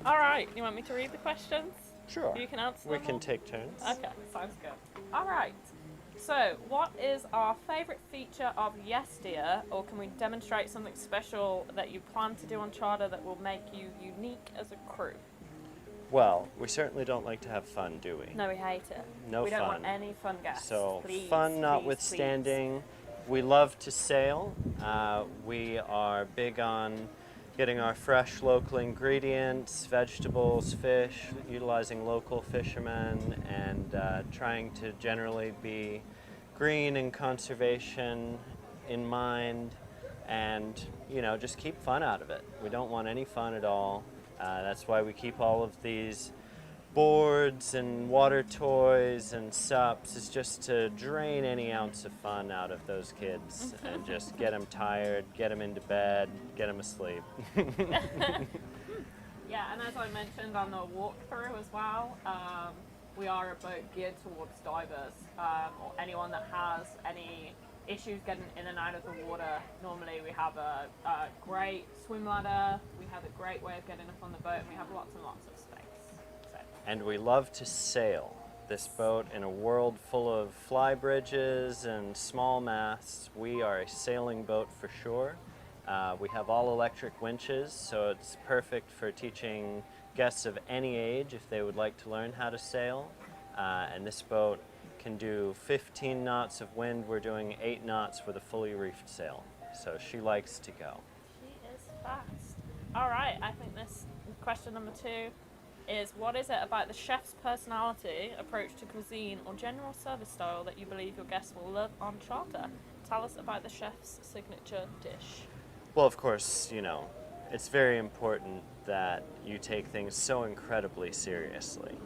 All right, you want me to read the questions? Sure. You can answer We them can all? take turns. Okay, sounds good. All right. So, what is our favourite feature of Yesteryear, or can we demonstrate something special that you plan to do on Charter that will make you unique as a crew? Well, we certainly don't like to have fun, do we? No, we hate it. No We don't want fun. any fun guests. So, Please, fun please, please. notwithstanding, we love to sail. We are big on getting our fresh local ingredients, vegetables, fish, utilizing local fishermen, and trying to generally be green and conservation in mind, and just keep fun out of it. We don't want any fun at all. That's why we keep all of these boards and water toys and sups, is just to drain any ounce of fun out of those kids and just get them tired, get them into bed, get them asleep. Yeah, and as I mentioned on the walkthrough as well, we are a boat geared towards divers, or anyone that has any issues getting in and out of the water. Normally we have a great swim ladder, we have a great way of getting up on the boat, and we have lots and lots of space. So. And we love to sail. This boat, in a world full of fly bridges and small masts, we are a sailing boat for sure. We have all electric winches, so it's perfect for teaching guests of any age if they would like to learn how to sail. And this boat can do 15 knots of wind. We're doing 8 knots with a fully reefed sail, so she likes to go. She is fast. All right, I think this question number 2 is, what is it about the chef's personality, approach to cuisine, or general service style that you believe your guests will love on Charter? Tell us about the chef's signature dish. Well, of course, it's very important that you take things so incredibly seriously.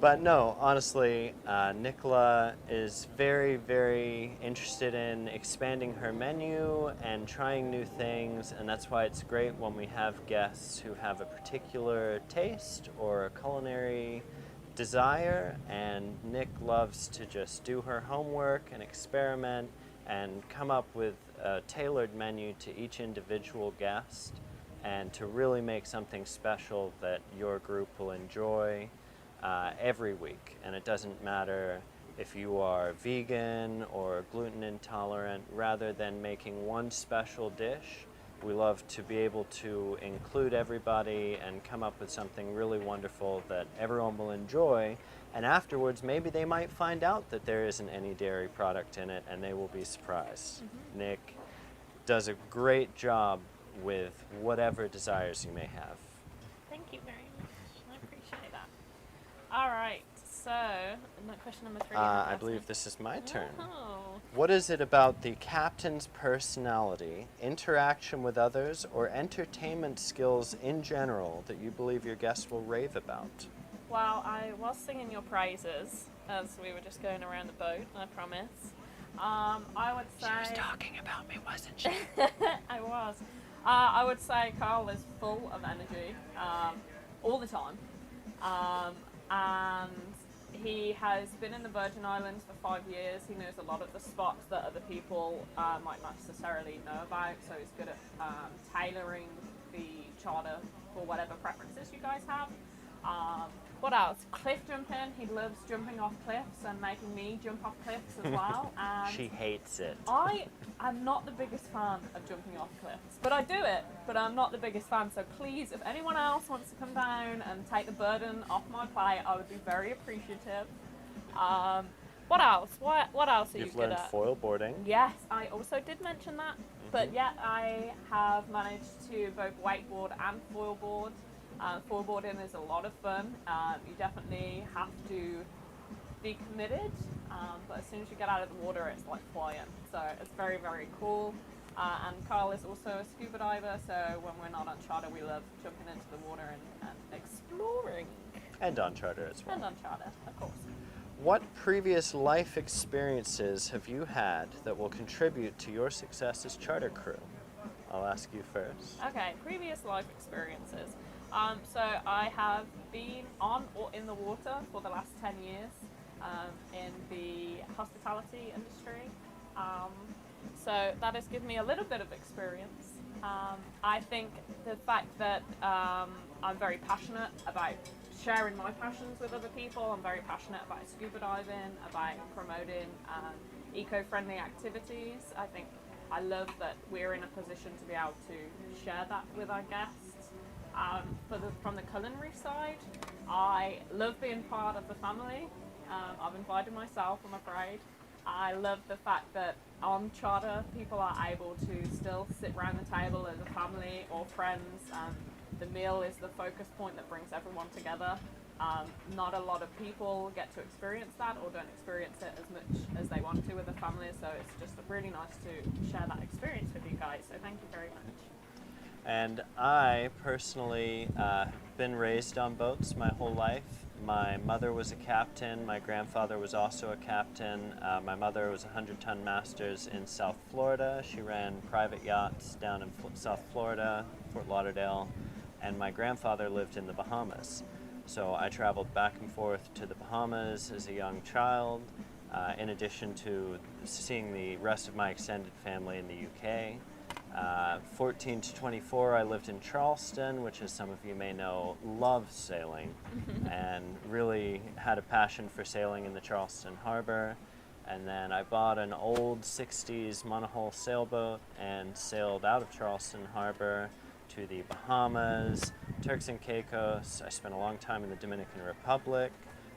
But no, honestly, Nicola is very, very interested in expanding her menu and trying new things, and that's why it's great when we have guests who have a particular taste or a culinary desire, and Nick loves to just do her homework and experiment and come up with a tailored menu to each individual guest, and to really make something special that your group will enjoy every week. And it doesn't matter if you are vegan or gluten intolerant. Rather than making one special dish, we love to be able to include everybody and come up with something really wonderful that everyone will enjoy. And afterwards, maybe they might find out that there isn't any dairy product in it, and they will be surprised. Nick does a great job with whatever desires you may have. Thank you very much. I appreciate that. All right, so question number 3. I believe this is my turn. Oh. What is it about the captain's personality, interaction with others, or entertainment skills in general that you believe your guests will rave about? Well, I was singing your praises as we were just going around the boat, I promise. I would say... She was talking about me, wasn't she? I was. I would say Carl is full of energy all the time. And he has been in the Virgin Islands for 5 years. He knows a lot of the spots that other people might not necessarily know about, so he's good at tailoring the charter for whatever preferences you guys have. What else? Cliff jumping. He loves jumping off cliffs and making me jump off cliffs as well. And she hates it. I am not the biggest fan of jumping off cliffs, but I do it, but I'm not the biggest fan. So please, if anyone else wants to come down and take the burden off my plate, I would be very appreciative. What else? What else are you You've good learned at? foil boarding. Yes, I also did mention that. But yeah, I have managed to both wakeboard and foil board. Foil boarding is a lot of fun. You definitely have to be committed, but as soon as you get out of the water, it's like flying. So it's very, very cool. And Carl is also a scuba diver, so when we're not on charter, we love jumping into the water and exploring. And on charter as well. And on charter, of course. What previous life experiences have you had that will contribute to your success as charter crew? I'll ask you first. Okay, previous life experiences. So I have been on or in the water for the last 10 years in the hospitality industry. So that has given me a little bit of experience. I think the fact that I'm very passionate about sharing my passions with other people. I'm very passionate about scuba diving, about promoting eco-friendly activities. I think I love that we're in a position to be able to share that with our guests. From the culinary side, I love being part of the family. I've invited myself, I'm afraid. I love the fact that on charter, people are able to still sit around the table as a family or friends. The meal is the focus point that brings everyone together. Not a lot of people get to experience that or don't experience it as much as they want to with a family, so it's just really nice to share that experience with you guys, so thank you very much. And I personally been raised on boats my whole life. My mother was a captain. My grandfather was also a captain. My mother was a 100-ton masters in South Florida. She ran private yachts down in South Florida, Fort Lauderdale. And my grandfather lived in the Bahamas. So I traveled back and forth to the Bahamas as a young child, in addition to seeing the rest of my extended family in the UK. 14 to 24, I lived in Charleston, which, as some of you may know, loves sailing and really had a passion for sailing in the Charleston Harbor. And then I bought an old 60s monohull sailboat and sailed out of Charleston Harbor to the Bahamas, Turks and Caicos. I spent a long time in the Dominican Republic,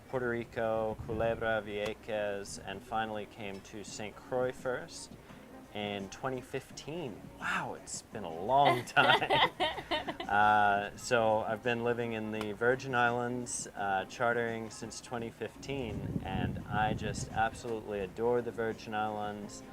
Puerto Rico, Culebra, Vieques, and finally came to St. Croix first in 2015. Wow, it's been a long time. So I've been living in the Virgin Islands, chartering since 2015, and I just absolutely adore the Virgin Islands.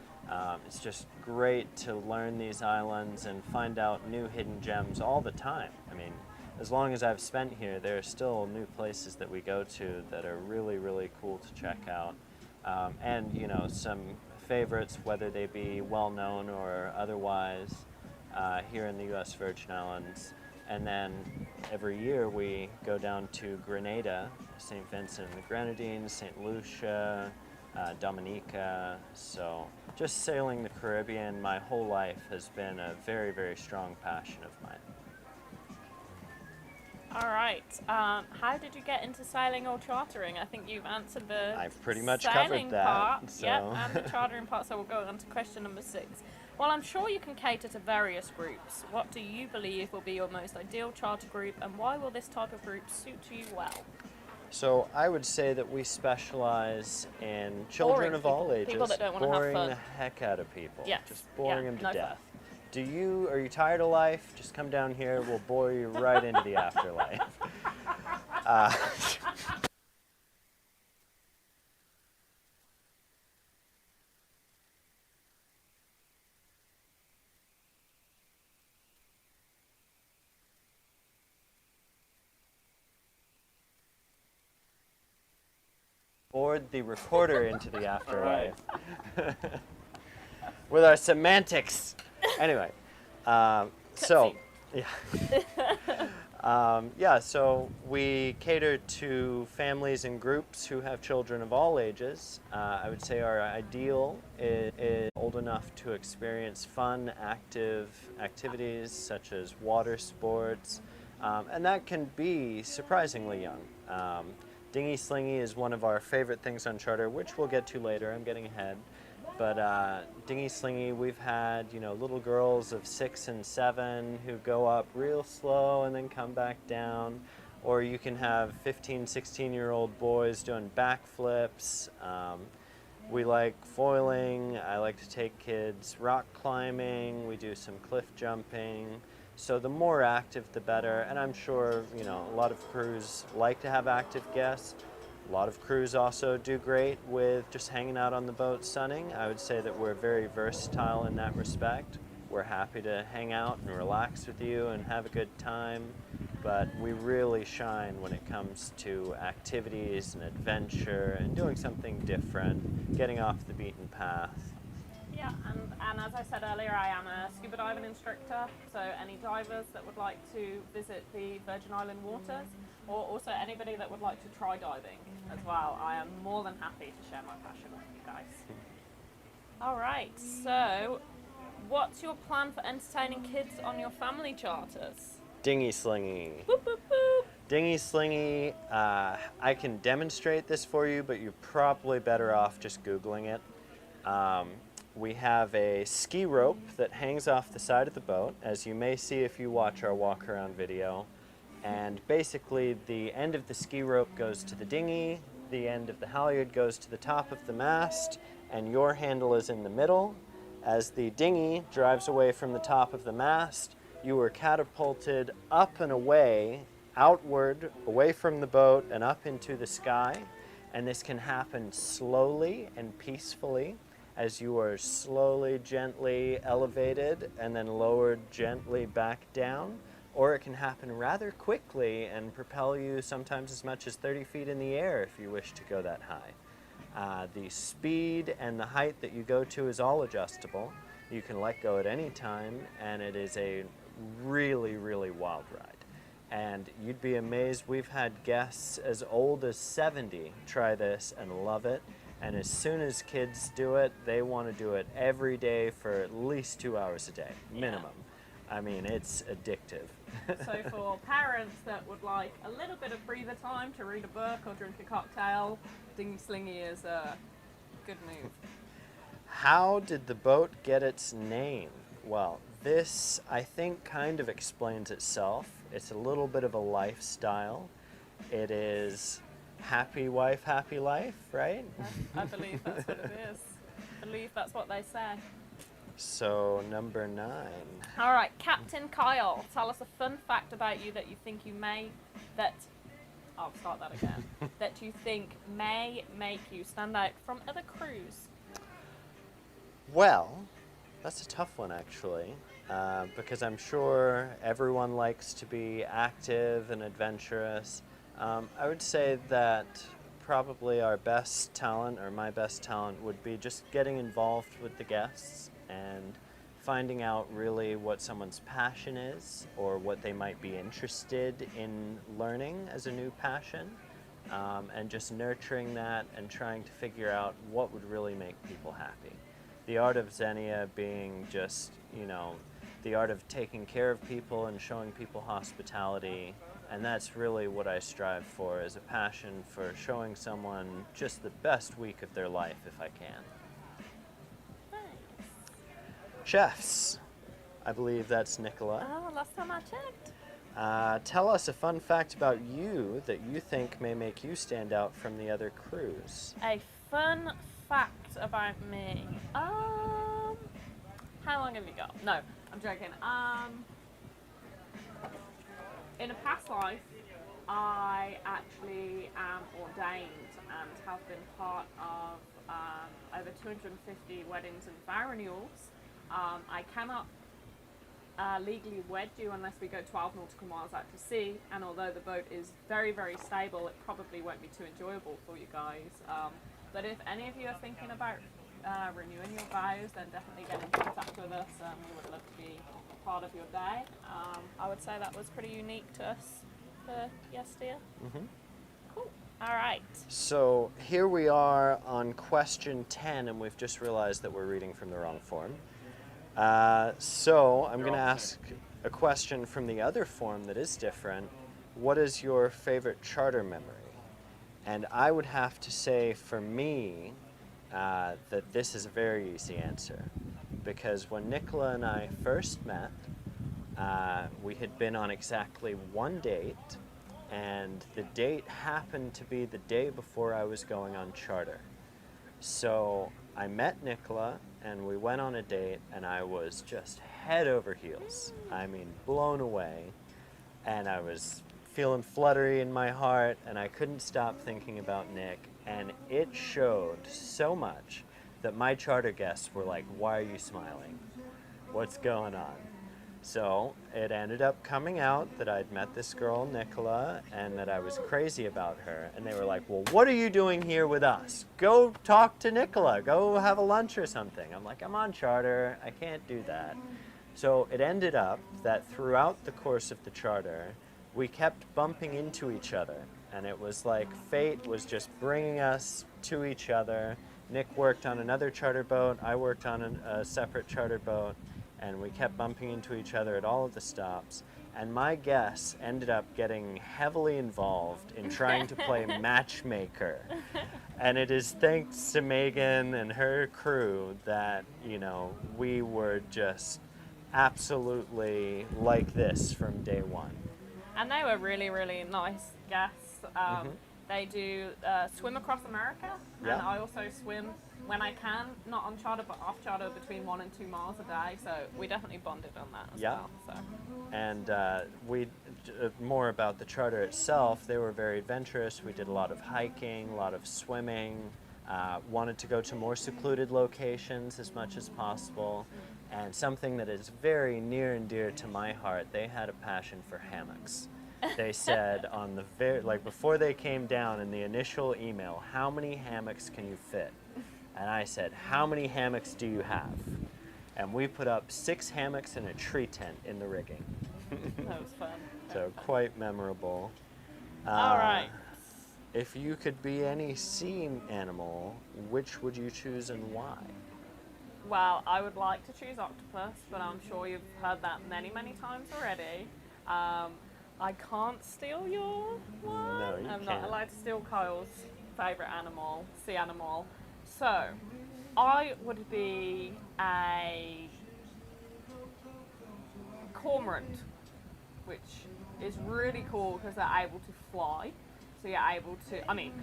It's just great to learn these islands and find out new hidden gems all the time. I mean, as long as I've spent here, there are still new places that we go to that are really, really cool to check out. And, you know, some favorites, whether they be well-known or otherwise, here in the U.S. Virgin Islands. And then every year we go down to Grenada, St. Vincent and the Grenadines, St. Lucia, Dominica. So just sailing the Caribbean my whole life has been a very, very strong passion of mine. All right. How did you get into sailing or chartering? I think you've answered the I've pretty much sailing covered that. part, So. yep, and the chartering part. So we'll go on to question number 6. Well, I'm sure you can cater to various groups. What do you believe will be your most ideal charter group, and why will this type of group suit you well? So I would say that we specialize in children of all ages, people that don't want to have boring fun. the heck out of people, Yes. just boring Yeah, them to no death. fun. Are you tired of life? Just come down here. We'll bore you right into the afterlife. Bored the recorder into the afterlife with our semantics. Anyway, so yeah. So we cater to families and groups who have children of all ages. I would say our ideal is old enough to experience fun, active activities such as water sports, and that can be surprisingly young. Dinghy slinging is one of our favorite things on charter, which we'll get to later. I'm getting ahead. But dinghy slinging, we've had, you know, little girls of 6 and 7 who go up real slow and then come back down. Or you can have 15, 16-year-old boys doing backflips. We like foiling. I like to take kids rock climbing. We do some cliff jumping. So the more active, the better. And I'm sure, you know, a lot of crews like to have active guests. A lot of crews also do great with just hanging out on the boat sunning. I would say that we're very versatile in that respect. We're happy to hang out and relax with you and have a good time. But we really shine when it comes to activities and adventure and doing something different, getting off the beaten path. Yeah, and as I said earlier, I am a scuba diving instructor, so any divers that would like to visit the Virgin Island waters, or also anybody that would like to try diving as well, I am more than happy to share my passion with you guys. All right, so what's your plan for entertaining kids on your family charters? Dinghy slinging. Boop, boop, boop. Dinghy slingy, I can demonstrate this for you, but you're probably better off just Googling it. We have a ski rope that hangs off the side of the boat, as you may see if you watch our walk around video. And basically the end of the ski rope goes to the dinghy, the end of the halyard goes to the top of the mast, and your handle is in the middle. As the dinghy drives away from the top of the mast, you are catapulted up and away, outward, away from the boat and up into the sky. And this can happen slowly and peacefully as you are slowly, gently elevated and then lowered gently back down. Or it can happen rather quickly and propel you sometimes as much as 30 feet in the air if you wish to go that high. The speed and the height that you go to is all adjustable. You can let go at any time, and it is a really, really wild ride. And you'd be amazed, we've had guests as old as 70 try this and love it. And as soon as kids do it, they want to do it every day for at least 2 hours a day, minimum. I mean, it's addictive. So for parents that would like a little bit of breather time to read a book or drink a cocktail, dinghy slingy is a good move. How did the boat get its name? Well, this, I think, kind of explains itself. It's a little bit of a lifestyle. It is happy wife, happy life, right? I believe that's what it is. I believe that's what they say. So, number 9. All right, Captain Kyle, tell us a fun fact about you that you think I'll start that again, that you think may make you stand out from other crews. Well, that's a tough one, actually, because I'm sure everyone likes to be active and adventurous. I would say that probably our best talent, or my best talent, would be just getting involved with the guests and finding out really what someone's passion is or what they might be interested in learning as a new passion, and just nurturing that and trying to figure out what would really make people happy. The art of Xenia being just, the art of taking care of people and showing people hospitality, and that's really what I strive for, is a passion for showing someone just the best week of their life if I can. Chefs. I believe that's Nicola. Oh, last time I checked. Tell us a fun fact about you that you think may make you stand out from the other crews. A fun fact about me. How long have you got? No, I'm joking. In a past life, I actually am ordained and have been part of over 250 weddings and vow renewals. I cannot legally wed you unless we go 12 nautical miles out to sea, and although the boat is very, very stable, it probably won't be too enjoyable for you guys. But if any of you are thinking about renewing your vows, then definitely get in contact with us. We would love to be part of your day. I would say that was pretty unique to us for Yesteryear. Mm-hmm. Cool. All right. So here we are on question 10, and we've just realized that we're reading from the wrong form. So I'm going to ask a question from the other form that is different. What is your favorite charter memory? And I would have to say for me that this is a very easy answer, because when Nicola and I first met, we had been on exactly one date, and the date happened to be the day before I was going on charter. So I met Nicola and we went on a date, and I was just head over heels. I mean, blown away. And I was feeling fluttery in my heart, and I couldn't stop thinking about Nick. And it showed so much that my charter guests were like, "Why are you smiling? What's going on?" So it ended up coming out that I'd met this girl, Nicola, and that I was crazy about her. And they were like, "Well, what are you doing here with us? Go talk to Nicola. Go have a lunch or something." I'm like, "I'm on charter. I can't do that." So it ended up that throughout the course of the charter, we kept bumping into each other. And it was like fate was just bringing us to each other. Nick worked on another charter boat. I worked on a separate charter boat. and we kept bumping into each other at all of the stops. And my guess ended up getting heavily involved in trying to play matchmaker. And it is thanks to Megan and her crew that, we were just absolutely like this from day one. And they were really, really nice guests. They do swim across America, Yeah. and I also swim when I can, not on charter but off charter, between 1 and 2 miles a day. So we definitely bonded on that as well. So. And more about the charter itself, they were very adventurous. We did a lot of hiking, a lot of swimming, wanted to go to more secluded locations as much as possible. And something that is very near and dear to my heart, they had a passion for hammocks. They said on the before they came down in the initial email, how many hammocks can you fit? And I said, how many hammocks do you have? And we put up 6 hammocks and a tree tent in the rigging. That was fun. So quite memorable. All right. If you could be any sea animal, which would you choose and why? Well, I would like to choose octopus, but I'm sure you've heard that many, many times already. I can't steal your one. No, you I'm can't. not allowed to steal Kyle's favourite animal, sea animal. So, I would be a cormorant, which is really cool because they're able to fly. So you're able to,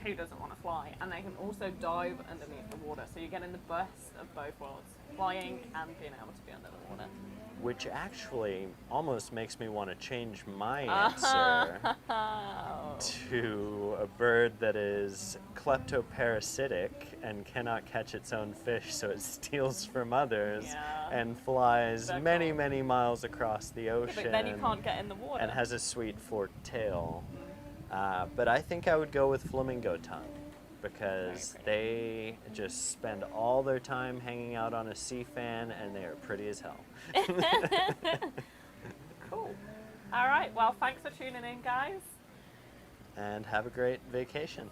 who doesn't want to fly? And they can also dive underneath the water. So you're getting the best of both worlds, flying and being able to be under the water. Which actually almost makes me want to change my answer to a bird that is kleptoparasitic and cannot catch its own fish, so it steals from others and flies many, many miles across the ocean. But then you can't get in the water. And has a sweet forked tail. But I think I would go with flamingo tongue, because they just spend all their time hanging out on a sea fan, and they are pretty as hell. Cool. All right. Well, thanks for tuning in, guys. And have a great vacation.